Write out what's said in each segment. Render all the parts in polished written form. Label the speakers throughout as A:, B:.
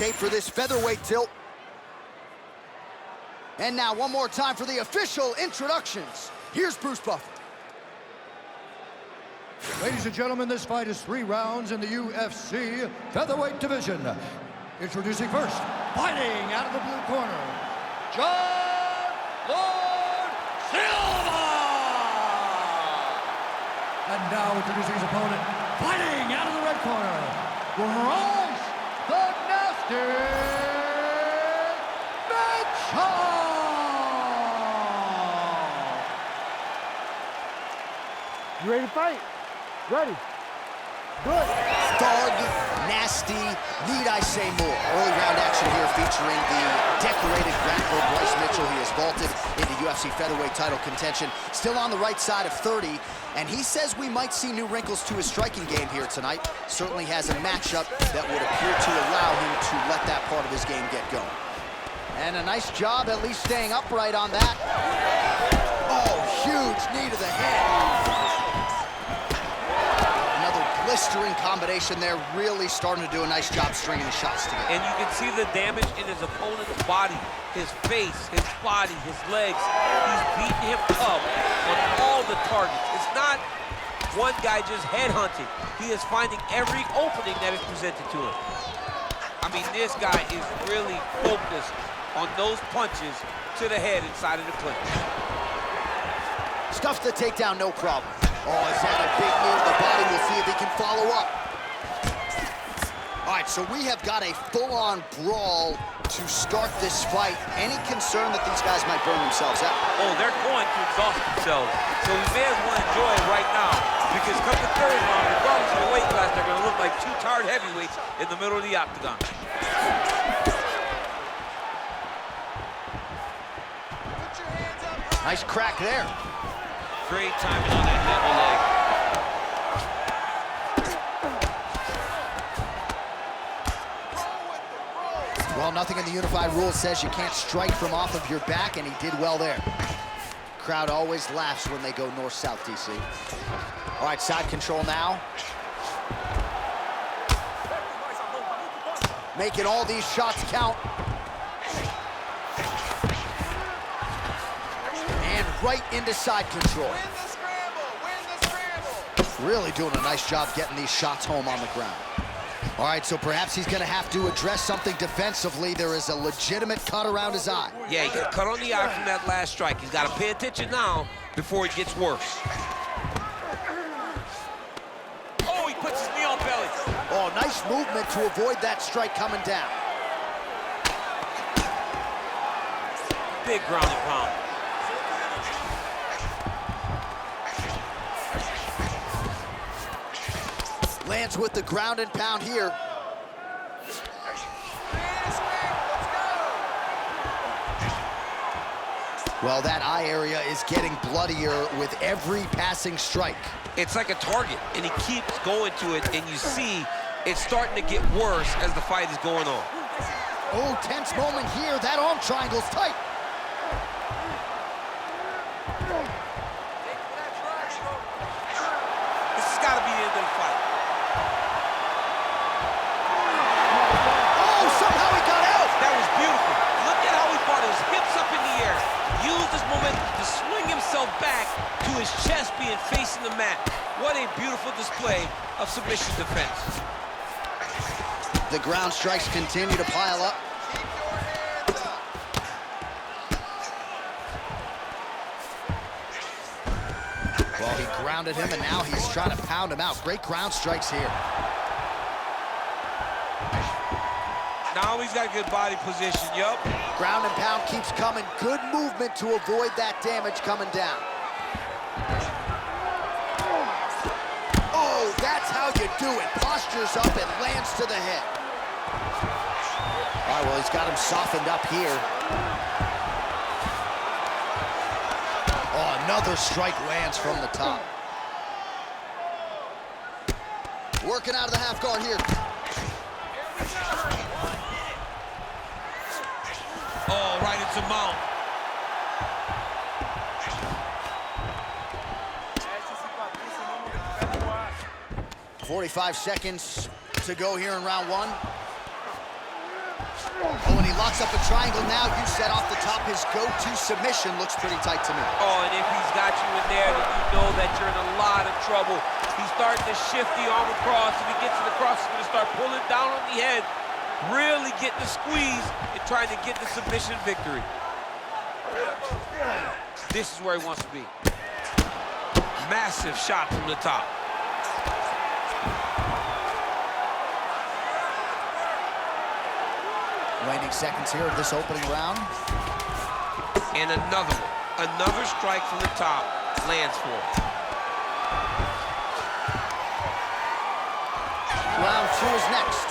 A: tape for this featherweight tilt. And now one more time for the official introductions. Here's Bruce Buffer.
B: Ladies and gentlemen, this fight is 3 rounds in the UFC featherweight division. Introducing first, fighting out of the blue corner, John Lord Silva! And now introducing his opponent, fighting out of the red corner, Bryce the Nasty Mitchell!
C: You ready to fight? Ready. Good.
A: Thug, nasty, need I say more? Early round action here featuring the decorated grappler Bryce Mitchell. He has vaulted into UFC featherweight title contention. Still on the right side of 30, and he says we might see new wrinkles to his striking game here tonight. Certainly has a matchup that would appear to allow him to let that part of his game get going. And a nice job at least staying upright on that. Oh, huge knee to the head. Blistering combination there, really starting to do a nice job stringing the shots together.
D: And you can see the damage in his opponent's body, his face, his body, his legs. He's beating him up on all the targets. It's not one guy just headhunting. He is finding every opening that is presented to him. I mean, this guy is really focused on those punches to the head inside of the clinch.
A: Stuffs the takedown, no problem. Oh, is that a big knee to the body? We'll see if he can follow up. All right, so we have got a full-on brawl to start this fight. Any concern that these guys might burn themselves out?
D: Oh, they're going to exhaust themselves. So we may as well enjoy it right now, because come the third round, regardless of the weight class, they're going to look like 2 tired heavyweights in the middle of the octagon.
A: Nice crack there.
D: Great timing on that double leg.
A: Well, nothing in the unified rules says you can't strike from off of your back, and he did well there. Crowd always laughs when they go north-south, DC. All right, side control now. Making all these shots count. And right into side control.
E: Win the scramble! Win the scramble!
A: Really doing a nice job getting these shots home on the ground. All right, so perhaps he's gonna have to address something defensively. There is a legitimate cut around his eye.
D: Yeah, he got cut on the eye from that last strike. He's got to pay attention now before it gets worse. Oh, he puts his knee on belly.
A: Oh, nice movement to avoid that strike coming down.
D: Big ground and pound.
A: Lands with the ground and pound here. Well, that eye area is getting bloodier with every passing strike.
D: It's like a target, and he keeps going to it, and you see it's starting to get worse as the fight is going on.
A: Oh, tense moment here. That arm triangle's tight.
D: This has got to be the end of the fight.
A: Oh, somehow he got out.
D: That was beautiful. Look at how he brought his hips up in the air. Used this momentum to swing himself back to his chest being facing the mat. What a beautiful display of submission defense.
A: The ground strikes continue to pile up. Well, he grounded him, and now he's trying to pound him out. Great ground strikes here.
D: Now he's got good body position, yup.
A: Ground and pound keeps coming. Good movement to avoid that damage coming down. Oh, that's how you do it. Postures up and lands to the head. All right, well, he's got him softened up here. Oh, another strike lands from the top. Working out of the half guard here.
D: Oh, right into mount.
A: 45 seconds to go here in round one. Oh, and he locks up a triangle now. You said off the top, his go-to submission looks pretty tight to me.
D: Oh, and if he's got you in there, then you know that you're in a lot of trouble. He's starting to shift the arm across. If he gets it across, he's going to start pulling down on the head, really getting the squeeze and trying to get the submission victory. This is where he wants to be. Massive shot from the top.
A: Waning seconds here of this opening round.
D: And another one. Another strike from the top lands for him.
A: Round 2 is next.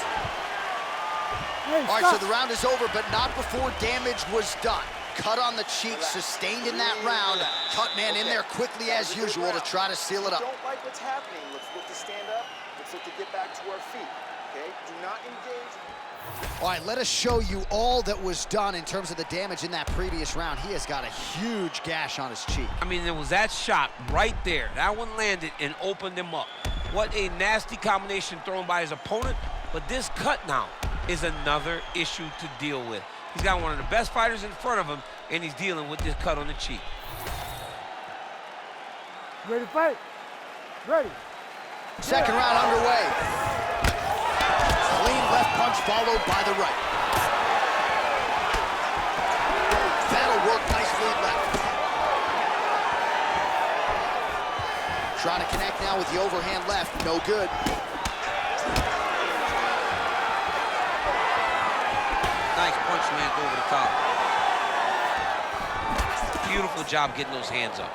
C: Hey,
A: All right,
C: stop.
A: so the round is over, but not before damage was done. Cut on the cheek, sustained in that round. Cut man in there quickly as usual to try to seal it up.
E: Don't like what's happening. Let's look to stand up. Let's look to get back to our feet. Okay? Do not engage.
A: All right, let us show you all that was done in terms of the damage in that previous round. He has got a huge gash on his cheek.
D: I mean, there was that shot right there. That one landed and opened him up. What a nasty combination thrown by his opponent. But this cut now is another issue to deal with. He's got one of the best fighters in front of him, and he's dealing with this cut on the cheek.
C: Ready to fight? Ready.
A: Second round underway. Clean left punch followed by the right. That'll work nicely left. Trying to connect now with the overhand left. No good.
D: Nice punch lands over the top. Beautiful job getting those hands up.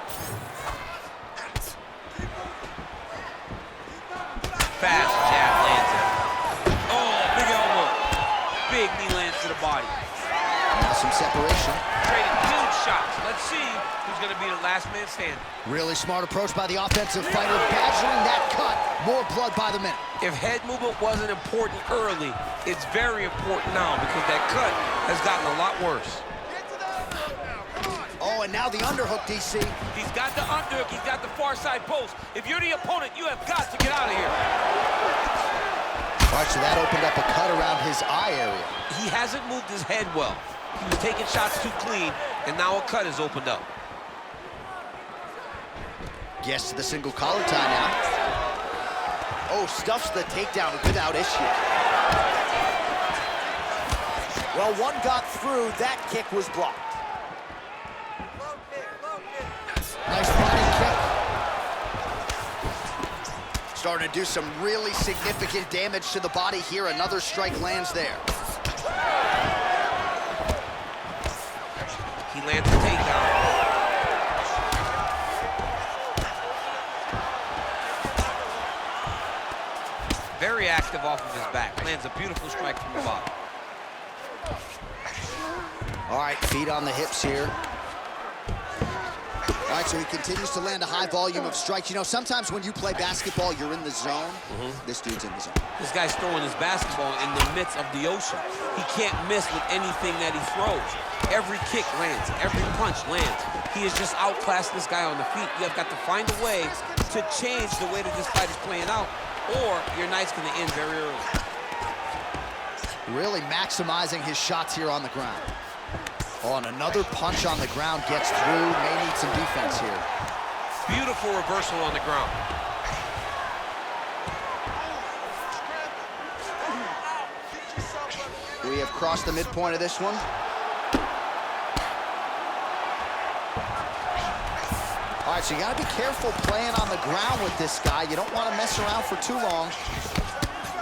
D: Fast jab lands it. Oh, big elbow. Big knee lands to the body.
A: Now some separation.
D: Trading huge shots. Let's see who's going to be the last man standing.
A: Really smart approach by the offensive fighter, badgering that cut. More blood by the minute.
D: If head movement wasn't important early, it's very important now because that cut has gotten a lot worse.
A: Oh, and now the underhook, DC.
D: He's got the underhook, he's got the far side post. If you're the opponent, you have got to get out of here.
A: All right, so that opened up a cut around his eye area.
D: He hasn't moved his head well. He was taking shots too clean, and now a cut has opened up.
A: Gets to the single collar tie now. Oh, stuffs the takedown without issue. Well, one got through. That kick was blocked. Nice body kick. Starting to do some really significant damage to the body here. Another strike lands there.
D: He lands the takedown. Very active off of his back. Lands a beautiful strike from the bottom.
A: All right, feet on the hips here. All right, so he continues to land a high volume of strikes. You know, sometimes when you play basketball, you're in the zone. This dude's in the zone.
D: This guy's throwing his basketball in the midst of the ocean. He can't miss with anything that he throws. Every kick lands, every punch lands. He is just outclassing this guy on the feet. You have got to find a way to change the way that this fight is playing out, or your night's gonna end very early.
A: Really maximizing his shots here on the ground. Oh, and another punch on the ground gets through. May need some defense here.
D: Beautiful reversal on the ground.
A: We have crossed the midpoint of this one. All right, so you gotta be careful playing on the ground with this guy. You don't want to mess around for too long.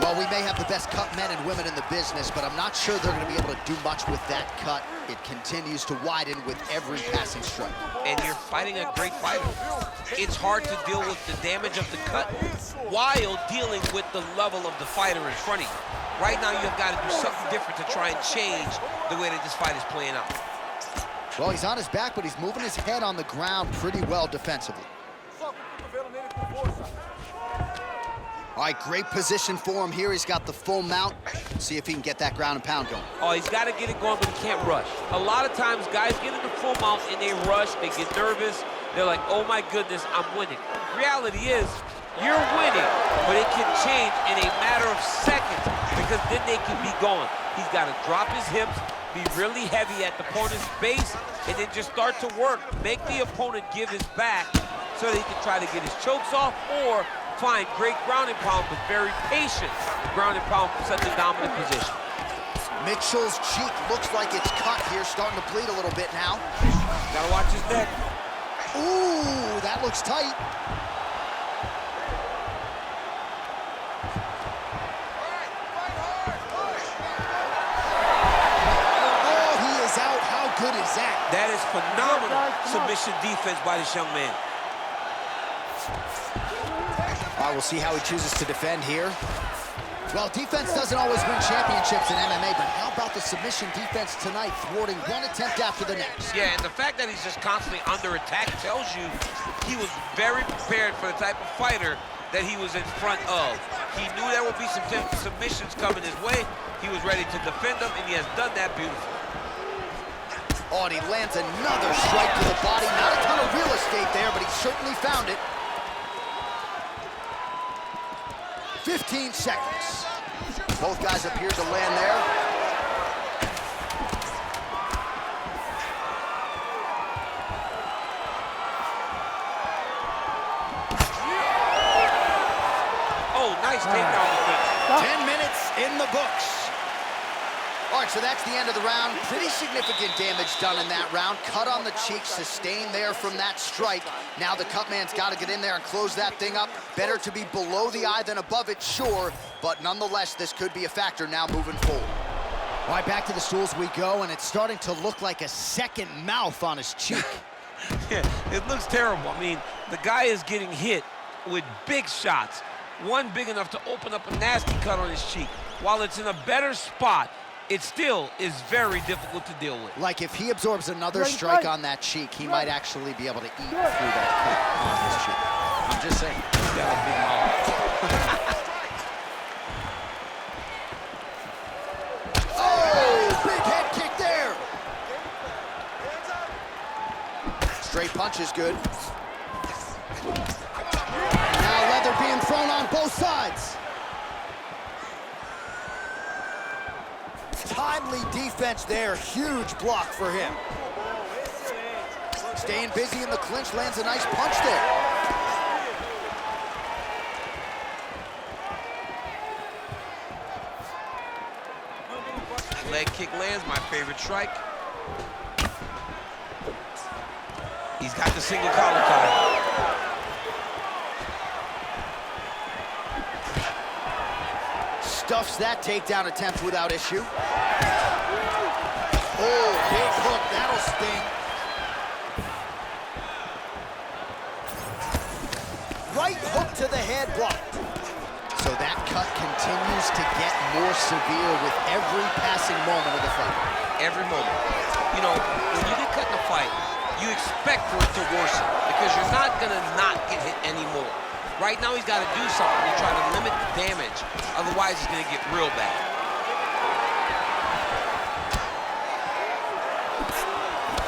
A: Well, we may have the best cut men and women in the business, but I'm not sure they're gonna be able to do much with that cut. It continues to widen with every passing strike.
D: And you're fighting a great fighter. It's hard to deal with the damage of the cut while dealing with the level of the fighter in front of you. Right now, you've got to do something different to try and change the way that this fight is playing out.
A: Well, he's on his back, but he's moving his head on the ground pretty well defensively. All right, great position for him here. He's got the full mount. See if he can get that ground and pound going.
D: Oh, he's got to get it going, but he can't rush. A lot of times, guys get in the full mount and they rush, they get nervous. They're like, oh my goodness, I'm winning. Reality is, you're winning, but it can change in a matter of seconds because because then they can be gone. He's got to drop his hips, be really heavy at the opponent's base, and then just start to work. Make the opponent give his back so that he can try to get his chokes off or find great ground and pound, but very patient ground and pound from such a dominant position.
A: Mitchell's cheek looks like it's cut here, starting to bleed a little bit now.
D: Gotta watch his neck.
A: Ooh, that looks tight. Oh, he is out. How good is that?
D: That is phenomenal submission defense by this young man.
A: All right, we'll see how he chooses to defend here. Well, defense doesn't always win championships in MMA, but how about the submission defense tonight, thwarting one attempt after the next?
D: Yeah, and the fact that he's just constantly under attack tells you he was very prepared for the type of fighter that he was in front of. He knew there would be some submissions coming his way. He was ready to defend them, and he has done that beautifully.
A: Oh, and he lands another strike to the body. Not a ton of real estate there, but he certainly found it. 15 seconds. Both guys appear to land there.
D: Oh, nice takedown defense.
A: 10 minutes in the books. All right, so that's the end of the round. Pretty significant damage done in that round. Cut on the cheek, sustained there from that strike. Now the cut man's got to get in there and close that thing up. Better to be below the eye than above it, sure, but nonetheless, this could be a factor now moving forward. All right, back to the stools we go, and it's starting to look like a second mouth on his cheek.
D: Yeah, it looks terrible. I mean, the guy is getting hit with big shots. One big enough to open up a nasty cut on his cheek. While it's in a better spot, it still is very difficult to deal with.
A: Like if he absorbs another strike on that cheek, he might actually be able to eat through that cut on his cheek. I'm just saying.
D: He's got a big mouth.
A: Oh, big head kick there. Straight punch is good. Now leather being thrown on both sides. Timely defense there, huge block for him. Staying busy in the clinch, lands a nice punch there.
D: Leg kick lands, my favorite strike. He's got the single collar tie.
A: Stuffs that takedown attempt without issue. Oh, big hook, that'll sting. Right hook to the head blocked. So that cut continues to get more severe with every passing moment of the fight.
D: Every moment. You know, when you get cut in a fight, you expect for it to worsen because you're not gonna not get hit anymore. Right now, he's got to do something to try to limit the damage. Otherwise, it's going to get real bad.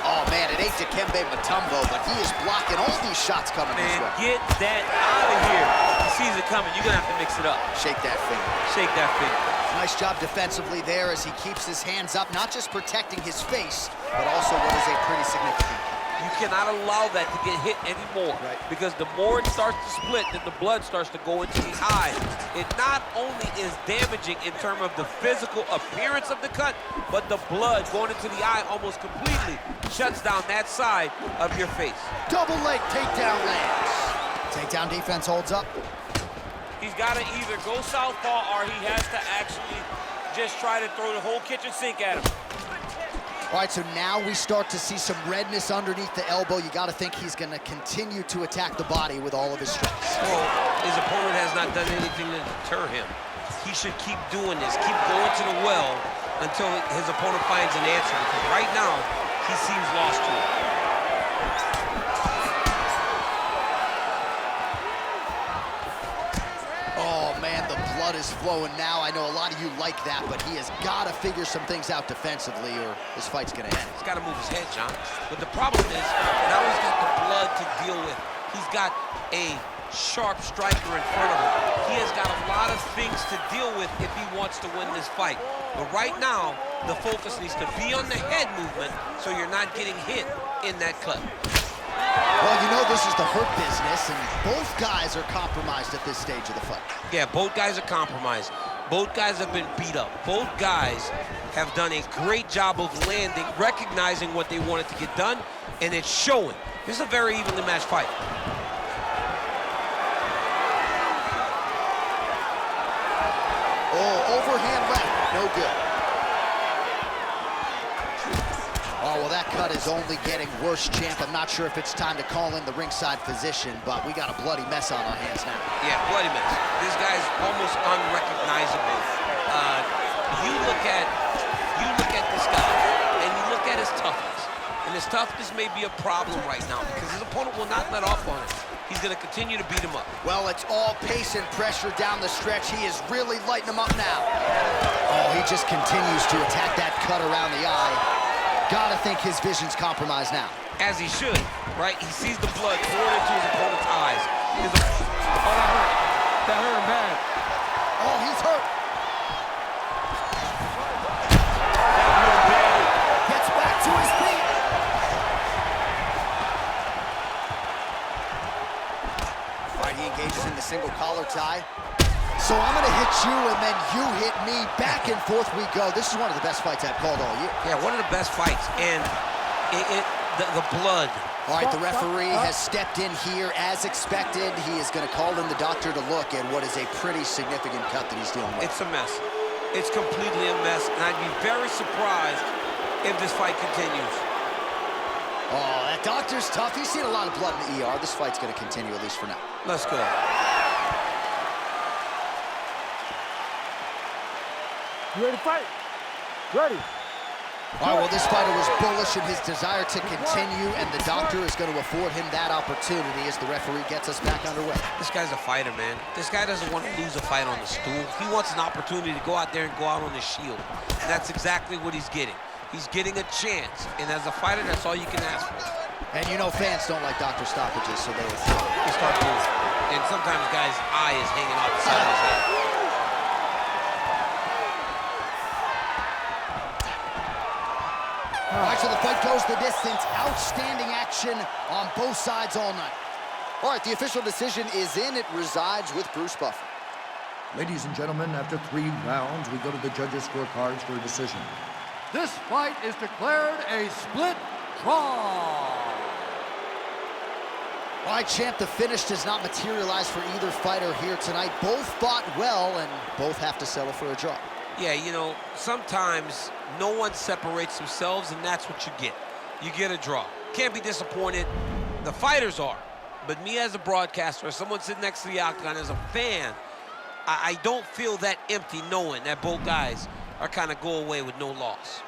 A: Oh, man, it ain't Dikembe Mutombo, but he is blocking all these shots coming his way.
D: Get that out of here. He sees it coming. You're going to have to mix it up.
A: Shake that finger.
D: Shake that finger.
A: Nice job defensively there as he keeps his hands up, not just protecting his face, but also what is a pretty significant cut.
D: You cannot allow that to get hit anymore.
A: Right.
D: Because the more it starts to split, then the blood starts to go into the eye. It not only is damaging in terms of the physical appearance of the cut, but the blood going into the eye almost completely shuts down that side of your face.
A: Double leg takedown lands. Takedown defense holds up.
D: He's got to either go southpaw or he has to actually just try to throw the whole kitchen sink at him.
A: All right, so now we start to see some redness underneath the elbow. You got to think he's going to continue to attack the body with all of his strikes.
D: Well, his opponent has not done anything to deter him. He should keep doing this, keep going to the well until his opponent finds an answer, because right now, he seems lost to it.
A: Oh, man, the blood is flowing now. I know a lot of you like that, but he has got to figure some things out defensively or this fight's going to end.
D: He's got to move his head, John. But the problem is, now he's got the blood to deal with. He's got a sharp striker in front of him. He has got a lot of things to deal with if he wants to win this fight. But right now, the focus needs to be on the head movement so you're not getting hit in that cut.
A: Well, you know this is the hurt business, and both guys are compromised at this stage of the fight.
D: Yeah, both guys are compromised. Both guys have been beat up. Both guys have done a great job of landing, recognizing what they wanted to get done, and it's showing. This is a very evenly matched fight.
A: Oh, overhand left, no good. Oh, well, that cut is only getting worse, champ. I'm not sure if it's time to call in the ringside physician, but we got a bloody mess on our hands now.
D: Yeah, bloody mess. This guy's almost unrecognizable. You look at this guy, and you look at his toughness. And his toughness may be a problem right now because his opponent will not let off on him. He's going to continue to beat him up.
A: Well, it's all pace and pressure down the stretch. He is really lighting him up now. Oh, he just continues to attack that cut around the eye. Gotta think his vision's compromised now.
D: As he should, right? He sees the blood pouring into his opponent's eyes. Oh, that hurt. That hurt him bad.
A: Oh, he's hurt. Gets back to his feet. All right, he engages in the single collar tie. So I'm gonna hit you and then you hit me. Back and forth we go. This is one of the best fights I've called all year.
D: Yeah, one of the best fights. And the blood.
A: All right, the referee has stepped in here as expected. He is gonna call in the doctor to look at what is a pretty significant cut that he's dealing with.
D: It's a mess. It's completely a mess, and I'd be very surprised if this fight continues.
A: Oh, that doctor's tough. He's seen a lot of blood in the ER. This fight's gonna continue, at least for now.
D: Let's go.
C: You ready to fight? Ready.
A: All right, well, this fighter was bullish in his desire to continue, and the doctor is going to afford him that opportunity as the referee gets us back underway.
D: This guy's a fighter, man. This guy doesn't want to lose a fight on the stool. He wants an opportunity to go out there and go out on the shield. And that's exactly what he's getting. He's getting a chance, and as a fighter, that's all you can ask for.
A: And you know fans don't like doctor stoppages, so they
D: start moving. And sometimes guys' eye is hanging off the side of his head.
A: All right, so the fight goes the distance. Outstanding action on both sides all night. All right, the official decision is in. It resides with Bruce Buffer.
B: Ladies and gentlemen, after 3 rounds, we go to the judges' scorecards for a decision. This fight is declared a split draw.
A: All right, champ, the finish does not materialize for either fighter here tonight. Both fought well, and both have to settle for a draw.
D: Yeah, you know, sometimes no one separates themselves, and that's what you get. You get a draw. Can't be disappointed. The fighters are. But me as a broadcaster, as someone sitting next to the octagon, as a fan, I don't feel that empty knowing that both guys are kind of go away with no loss.